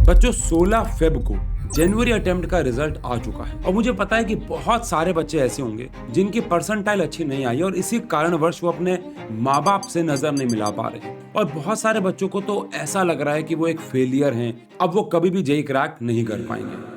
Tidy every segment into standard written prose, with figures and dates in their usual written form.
बच्चों 16 फेब को जनवरी अटेम्प्ट का रिजल्ट आ चुका है और मुझे पता है कि बहुत सारे बच्चे ऐसे होंगे जिनकी परसेंटाइल अच्छी नहीं आई और इसी कारणवश वो अपने माँ बाप से नजर नहीं मिला पा रहे और बहुत सारे बच्चों को तो ऐसा लग रहा है कि वो एक फेलियर हैं, अब वो कभी भी जेईई क्रैक नहीं कर पाएंगे।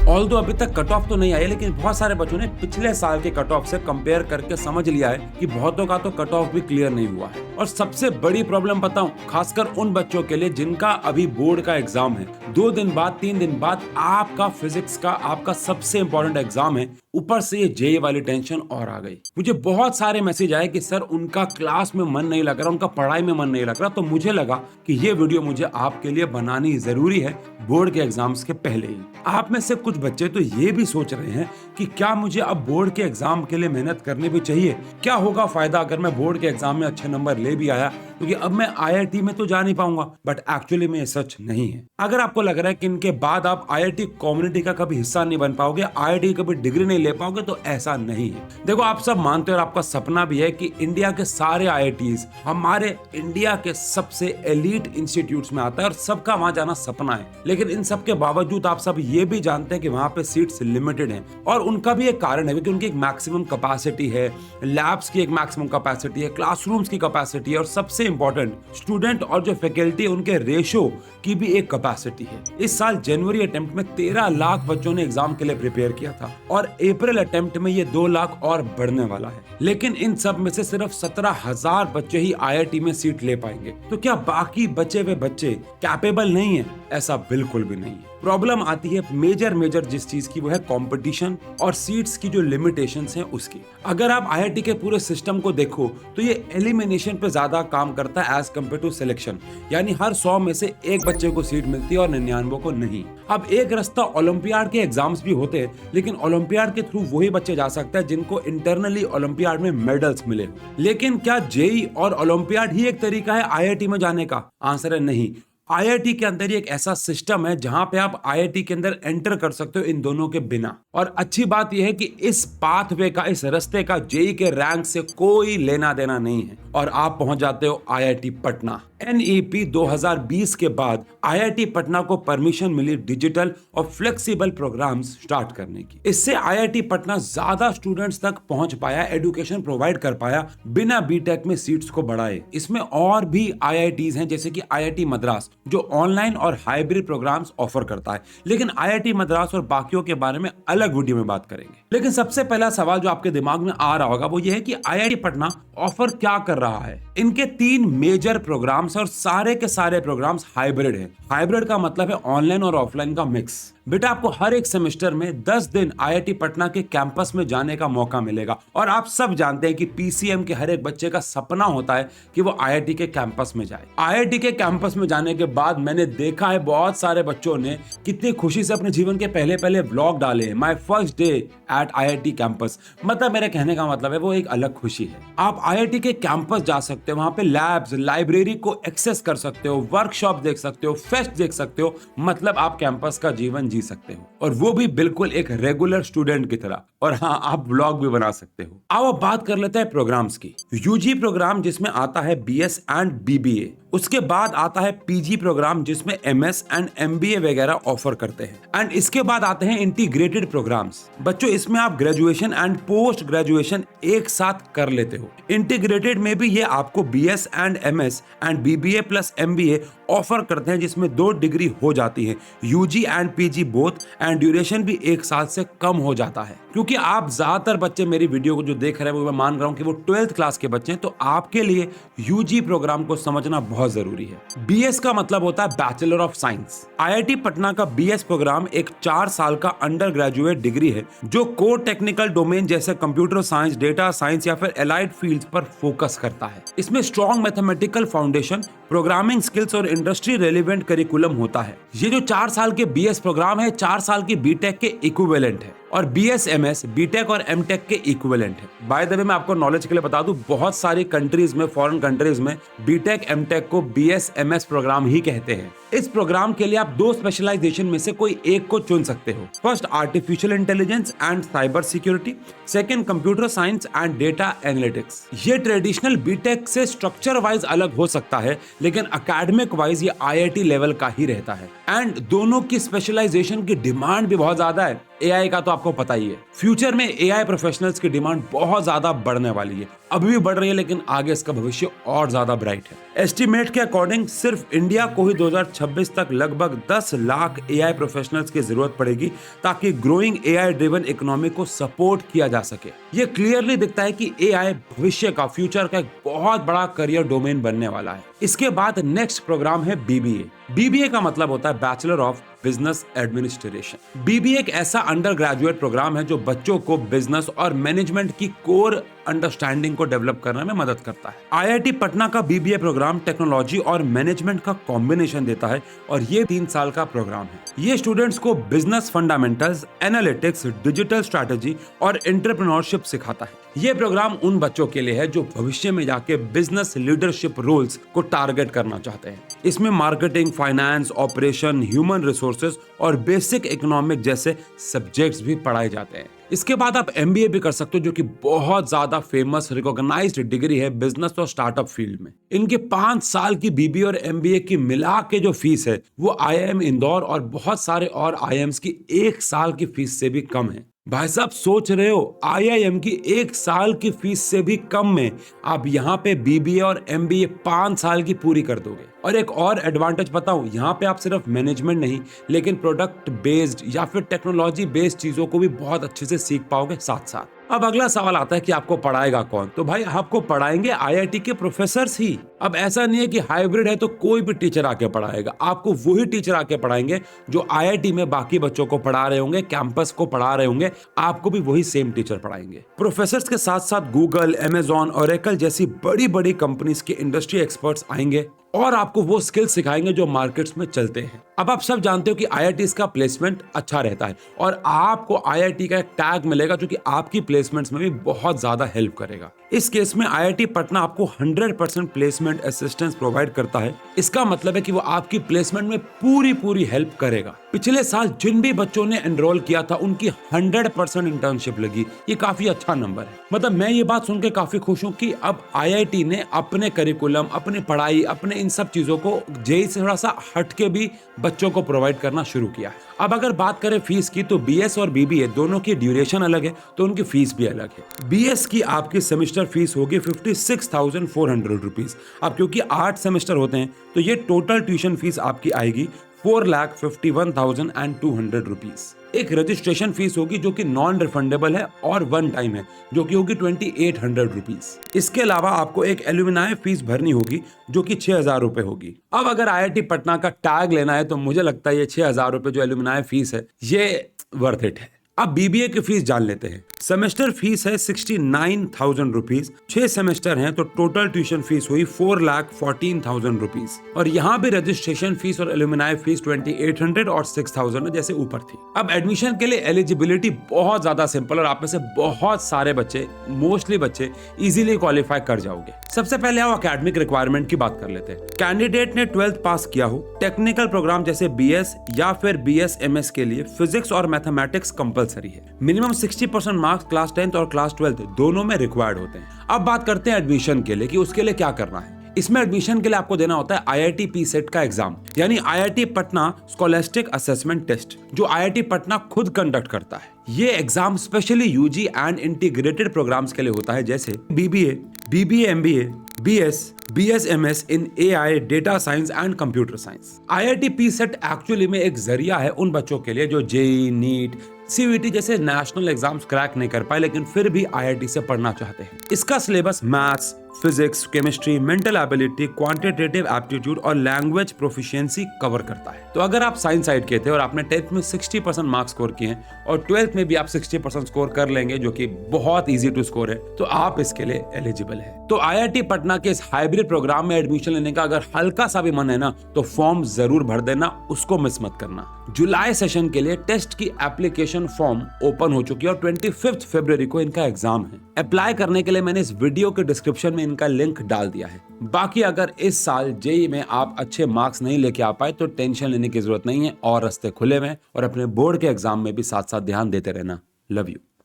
ऑल्दो अभी तक कट ऑफ तो नहीं आई, लेकिन बहुत सारे बच्चों ने पिछले साल के कट ऑफ से कंपेयर करके समझ लिया है कि बहुतों का तो कट ऑफ भी क्लियर नहीं हुआ है। और सबसे बड़ी प्रॉब्लम बताऊं, खासकर उन बच्चों के लिए जिनका अभी बोर्ड का एग्जाम है, 2 दिन बाद 3 दिन बाद आपका फिजिक्स का आपका सबसे इंपॉर्टेंट एग्जाम है, ऊपर से ये जेईई वाली टेंशन और आ गई। मुझे बहुत सारे मैसेज आए कि सर उनका क्लास में मन नहीं लग रहा, उनका पढ़ाई में मन नहीं लग रहा। तो मुझे लगा कि ये वीडियो मुझे आपके लिए बनानी जरूरी है बोर्ड के एग्जाम्स के पहले ही। आप में से कुछ बच्चे तो ये भी सोच रहे हैं कि क्या मुझे अब बोर्ड के एग्जाम के लिए मेहनत करनी भी चाहिए, क्या होगा फायदा अगर मैं बोर्ड के एग्जाम में अच्छे नंबर ले भी आया, क्योंकि अब मैं आईआईटी में तो जा नहीं पाऊंगा। बट एक्चुअली में ये सच नहीं है। अगर आपको लग रहा है कि इनके बाद आप आईआईटी कम्युनिटी का कभी हिस्सा नहीं बन पाओगे, आईआईटी कभी डिग्री नहीं ले पाओगे, तो ऐसा नहीं है। देखो, आप सब मानते हो और आपका सपना भी है कि इंडिया के सारे आईआईटीज हमारे इंडिया के सबसे एलीट इंस्टीट्यूट्स में आता है और सबका वहां जाना सपना है। लेकिन इन सब के बावजूद आप सब ये भी जानते हैं कि वहां पे सीट्स लिमिटेड हैं और उनका भी एक कारण है, क्योंकि उनकी एक मैक्सिमम कैपेसिटी है, लैब्स की एक मैक्सिमम कैपेसिटी है, क्लासरूम्स की कैपेसिटी है और सबसे इंपॉर्टेंट स्टूडेंट और जो फैकल्टी उनके रेशो की भी एक कैपेसिटी है। इस साल जनवरी अटेम्प्ट में 13 लाख बच्चों ने एग्जाम के लिए प्रिपेयर किया था और अप्रैल अटेम्प्ट में ये 2 लाख और बढ़ने वाला है। लेकिन इन सब में से सिर्फ 17,000 बच्चे ही आईआईटी में सीट ले पाएंगे। तो क्या बाकी बचे हुए बच्चे कैपेबल नहीं है? ऐसा बिल्कुल भी नहीं है। प्रॉब्लम आती है मेजर जिस चीज की, वो है कंपटीशन और सीट्स की जो लिमिटेशंस हैं उसकी। अगर आप आईआईटी के पूरे सिस्टम को देखो तो ये एलिमिनेशन पे ज्यादा काम करता है एज कम्पेयर टू सिलेक्शन, यानी हर 100 में से एक बच्चे को सीट मिलती है और 99 को नहीं। अब एक रास्ता ओलंपियाड के एग्जाम्स भी होते हैं, लेकिन ओलंपियाड के थ्रू वही बच्चे जा सकते हैं जिनको इंटरनली ओलंपियाड में मेडल्स मिले। लेकिन क्या जेईई और ओलंपियाड ही एक तरीका है आईआईटी में जाने का? आंसर है नहीं। आईआईटी के अंदर एक ऐसा सिस्टम है जहां पे आप आईआईटी के अंदर एंटर कर सकते हो इन दोनों के बिना। और अच्छी बात यह है कि इस पाथवे का, इस रास्ते का जेईई के रैंक से कोई लेना देना नहीं है और आप पहुंच जाते हो आईआईटी पटना। एनईपी 2020 के बाद आईआईटी पटना को परमिशन मिली डिजिटल और फ्लेक्सिबल प्रोग्राम्स स्टार्ट करने की। इससे आईआईटी पटना ज्यादा स्टूडेंट्स तक पहुंच पाया, एजुकेशन प्रोवाइड कर पाया बिना बीटेक में सीट्स को बढ़ाए। इसमें और भी आईआईटीज हैं, जैसे कि आईआईटी मद्रास जो ऑनलाइन और हाइब्रिड प्रोग्राम्स ऑफर करता है। लेकिन आईआईटी मद्रास और बाकियों के बारे में अलग वीडियो में बात करेंगे। लेकिन सबसे पहला सवाल जो आपके दिमाग में आ रहा होगा वो ये है कि आईआईटी पटना ऑफर क्या कर रहा है। इनके 3 मेजर प्रोग्राम्स और सारे के सारे प्रोग्राम्स हाइब्रिड हैं। हाइब्रिड का मतलब है ऑनलाइन और ऑफलाइन का मिक्स। बेटा, आपको हर एक सेमेस्टर में 10 दिन आईआईटी पटना के कैंपस में जाने का मौका मिलेगा और आप सब जानते हैं कि पीसीएम के हर एक बच्चे का सपना होता है कि वो आईआईटी के कैंपस में जाए। आईआईटी के कैंपस में जाने के बाद मैंने देखा है बहुत सारे बच्चों ने कितनी खुशी से अपने जीवन के पहले व्लॉग डाले हैं, my first day at IIT campus. मतलब मेरे कहने का मतलब है वो एक अलग खुशी है। आप आईआईटी के कैंपस जा सकते हो, वहां पे लैब्स, लाइब्रेरी को एक्सेस कर सकते हो, वर्कशॉप देख सकते हो, फेस्ट देख सकते हो। मतलब आप कैंपस का जीवन जी सकते हो और वो भी बिल्कुल एक रेगुलर स्टूडेंट की तरह। और हाँ, आप ब्लॉग भी बना सकते हो। आओ अब बात कर लेते हैं प्रोग्राम्स की। यूजी प्रोग्राम जिसमें आता है बीएस एंड बीबीए, उसके बाद आता है पीजी प्रोग्राम जिसमें एमएस एंड एमबीए वगैरह ऑफर करते हैं, एंड इसके बाद आते हैं इंटीग्रेटेड प्रोग्राम्स। बच्चों, इसमें आप ग्रेजुएशन एंड पोस्ट ग्रेजुएशन एक साथ कर लेते हो। इंटीग्रेटेड में भी ये आपको BS and MS and BBA plus MBA offer करते हैं, जिसमें 2 डिग्री हो जाती है, UG and PG both, and duration भी 1 साल से कम हो जाता है। क्योंकि आप ज्यादातर बच्चे मेरी वीडियो को जो देख रहे हैं वो मैं मान रहा हूं कि वो 12th क्लास के बच्चे हैं, तो आपके लिए यूजी प्रोग्राम को समझना बहुत जरूरी है। बीएस का मतलब होता है bachelor of science. IIT Patna का बीएस प्रोग्राम एक 4 साल का अंडर ग्रेजुएट डिग्री है जो कोर टेक्निकल डोमेन जैसे कंप्यूटर साइंस, डेटा साइंस या फिर एलाइड फील्ड्स पर फोकस करता है। इसमें strong mathematical foundation, programming skills और इंडस्ट्री रेलिवेंट करिकुलम होता है। ये जो 4 साल के बीएस प्रोग्राम है 4 साल की बीटेक के इक्विवेलेंट है और बीएस एमएस बीटेक और एमटेक के इक्विवेलेंट है। बाय द वे, मैं आपको नॉलेज के लिए बता दूं, बहुत सारी कंट्रीज में, फॉरेन कंट्रीज में बीटेक एमटेक को बीएस एमएस प्रोग्राम ही कहते हैं। इस प्रोग्राम के लिए आप 2 स्पेशलाइजेशन में से कोई एक को चुन सकते हो। First artificial intelligence and cyber security, second computer science and data analytics. ये ट्रेडिशनल बीटेक से स्ट्रक्चर वाइज अलग हो सकता है, लेकिन एकेडमिक वाइज ये IIT लेवल का ही रहता है। एंड दोनों की स्पेशलाइजेशन की डिमांड भी बहुत ज्यादा है। AI का तो आपको पता ही है, फ्यूचर में AI प्रोफेशनल्स की डिमांड बहुत ज्यादा बढ़ने वाली है, अभी भी बढ़ रही है, लेकिन आगे इसका भविष्य और ज्यादा ब्राइट है। एस्टिमेट के अकॉर्डिंग सिर्फ इंडिया को ही 2026 तक लगभग 10 लाख AI प्रोफेशनल्स की जरूरत पड़ेगी ताकि ग्रोइंग AI ड्रिवन इकोनॉमी को सपोर्ट किया जा सके। ये क्लियरली दिखता है कि AI भविष्य का, फ्यूचर का एक बहुत बड़ा करियर डोमेन बनने वाला है। इसके बाद नेक्स्ट प्रोग्राम है BBA। BBA का मतलब होता है bachelor of business administration. BBA एक ऐसा अंडर ग्रेजुएट प्रोग्राम है जो बच्चों को बिजनेस और मैनेजमेंट की कोर अंडरस्टैंडिंग को डेवलप करने में मदद करता है। IIT पटना का BBA प्रोग्राम टेक्नोलॉजी और मैनेजमेंट का कॉम्बिनेशन देता है और ये 3 साल का प्रोग्राम है। ये स्टूडेंट्स को business fundamentals, analytics, digital strategy और एंटरप्रेन्योरशिप सिखाता है। ये प्रोग्राम उन बच्चों के लिए है जो भविष्य में जाके बिजनेस लीडरशिप रोल्स को टारगेट करना चाहते हैं। इसमें marketing, finance, operation, human resources और बेसिक इकोनॉमिक जैसे सब्जेक्ट्स भी पढ़ाए जाते हैं। इसके बाद आप MBA भी कर सकते हो, जो कि बहुत ज्यादा फेमस रिकॉग्नाइज्ड डिग्री है बिजनेस और स्टार्टअप फील्ड में। इनके 5 साल की BBA और MBA की मिला के जो फीस है वो IIM इंदौर और बहुत सारे और IIMs की 1 साल की फीस से भी कम है। भाई साहब सोच रहे हो, IIM की 1 साल की फीस से भी कम में आप यहाँ पे BBA और MBA 5 साल की पूरी कर दोगे। और एक और एडवांटेज बताऊं, यहाँ पे आप सिर्फ मैनेजमेंट नहीं लेकिन प्रोडक्ट बेस्ड या फिर टेक्नोलॉजी बेस्ड चीजों को भी बहुत अच्छे से सीख पाओगे साथ साथ। अब अगला सवाल आता है कि आपको पढ़ाएगा कौन? तो भाई आपको पढ़ाएंगे IIT के प्रोफेसर्स ही। अब ऐसा नहीं है कि हाइब्रिड है तो कोई भी टीचर आके पढ़ाएगा, आपको वही टीचर आके पढ़ाएंगे जो IIT में बाकी बच्चों को पढ़ा रहे होंगे, कैंपस को पढ़ा रहे होंगे, आपको भी वही सेम टीचर पढ़ाएंगे। प्रोफेसर्स के साथ साथ गूगल, Amazon, Oracle जैसी बड़ी बड़ी कंपनीज के इंडस्ट्री एक्सपर्ट्स आएंगे और आपको वो स्किल सिखाएंगे जो मार्केट्स में चलते हैं। अब आप सब जानते हो कि IITs का प्लेसमेंट अच्छा रहता है और आपको IIT का एक टैग मिलेगा जो कि आपकी प्लेसमेंट्स में भी बहुत ज्यादा हेल्प करेगा। इस केस में IIT पटना आपको 100% प्लेसमेंट असिस्टेंस प्रोवाइड करता है। इसका मतलब है कि वो आपकी प्लेसमेंट में पूरी हेल्प करेगा। पिछले साल जिन भी बच्चों ने एनरोल किया था उनकी 100% इंटर्नशिप लगी। ये काफी अच्छा नंबर है। मतलब मैं ये बात सुन के काफी खुश हूँ कि अब IIT ने अपने करिकुलम, अपनी पढ़ाई, अपने इन सब चीजों को JEE से थोड़ा सा हटके भी बच्चों को प्रोवाइड करना शुरू किया। अब अगर बात करें फीस की तो BS और BBA दोनों की ड्यूरेशन अलग है तो उनकी फीस भी अलग है। BS की आपकी सेमेस्टर फीस होगी 56,400 रुपीज। अब क्योंकि 8 सेमेस्टर होते हैं तो ये टोटल ट्यूशन फीस आपकी आएगी 4,51,200 रुपीज। एक रजिस्ट्रेशन फीस होगी जो कि नॉन रिफंडेबल है और 1 टाइम है जो कि होगी 2,800 रुपीज। इसके अलावा आपको एक एल्यूमिनाई फीस भरनी होगी जो कि 6,000 रुपए होगी। अब अगर IIT पटना का टैग लेना है तो मुझे लगता है ये 6,000 रुपए जो एल्यूमिनाई फीस है ये वर्थ इट है। अब BBA की फीस जान लेते हैं। सेमेस्टर फीस है 69,000 रुपीज। 6 सेमेस्टर हैं तो टोटल ट्यूशन फीस हुई 4,14,000 रुपीज। और यहाँ भी रजिस्ट्रेशन फीस और एल्यूमिनाई फीस 2,800 और 6,000 जैसे ऊपर थी। अब एडमिशन के लिए एलिजिबिलिटी बहुत ज्यादा सिंपल और आप में से बहुत सारे बच्चे, मोस्टली बच्चे इजीली क्वालिफाई कर जाओगे। सबसे पहले आओ एकेडमिक रिक्वायरमेंट की बात कर लेते हैं। कैंडिडेट ने 12th पास किया हो, टेक्निकल प्रोग्राम जैसे BS या फिर BS MS के लिए फिजिक्स और मैथमेटिक्स कंपलसरी है। मिनिमम 60% मार्क्स क्लास 10th और क्लास 12th दोनों में रिक्वायर्ड होते हैं। अब बात करते हैं एडमिशन के लिए कि उसके लिए क्या करना है। इसमें एडमिशन के लिए आपको देना होता है IIT PSET का एग्जाम, यानी IIT Patna scholastic assessment test, जो IIT पटना खुद कंडक्ट करता है। ये exam specially UG and integrated programmes के लिए होता है जैसे BBA, BBA MBA, BS, BS MS in AI, data science and computer science. IIT PSET actually में एक जरिया है उन बच्चों के लिए जो JEE, NEET, CVT जैसे नेशनल एग्जाम्स क्रैक नहीं कर पाए लेकिन फिर भी IIT से पढ़ना चाहते हैं। इसका syllabus maths, physics, chemistry, mental ability, quantitative aptitude और लैंग्वेज प्रोफिशिएंसी कवर करता है। तो अगर आप साइंस साइड के थे और आपने 10th में 60% मार्क्स स्कोर किए हैं और 12th में भी आप 60% स्कोर कर लेंगे जो कि बहुत इजी टू स्कोर है, तो आप इसके लिए एलिजिबल है। तो IIT पटना के इस हाइब्रिड प्रोग्राम में एडमिशन लेने का अगर हल्का सा भी मन है ना तो फॉर्म जरूर भर देना, उसको मिस मत करना। जुलाई सेशन के लिए टेस्ट की एप्लीकेशन फॉर्म ओपन हो चुकी है और 25 फरवरी को इनका एग्जाम है। अप्लाई करने के लिए मैंने इस वीडियो के डिस्क्रिप्शन में इनका लिंक डाल दिया है। बाकी अगर इस साल JEE में आप अच्छे मार्क्स नहीं लेके आ पाए तो टेंशन लेने की जरूरत नहीं है और रास्ते खुले में और अपने बोर्ड के एग्जाम में भी साथ साथ ध्यान देते रहना। Love you.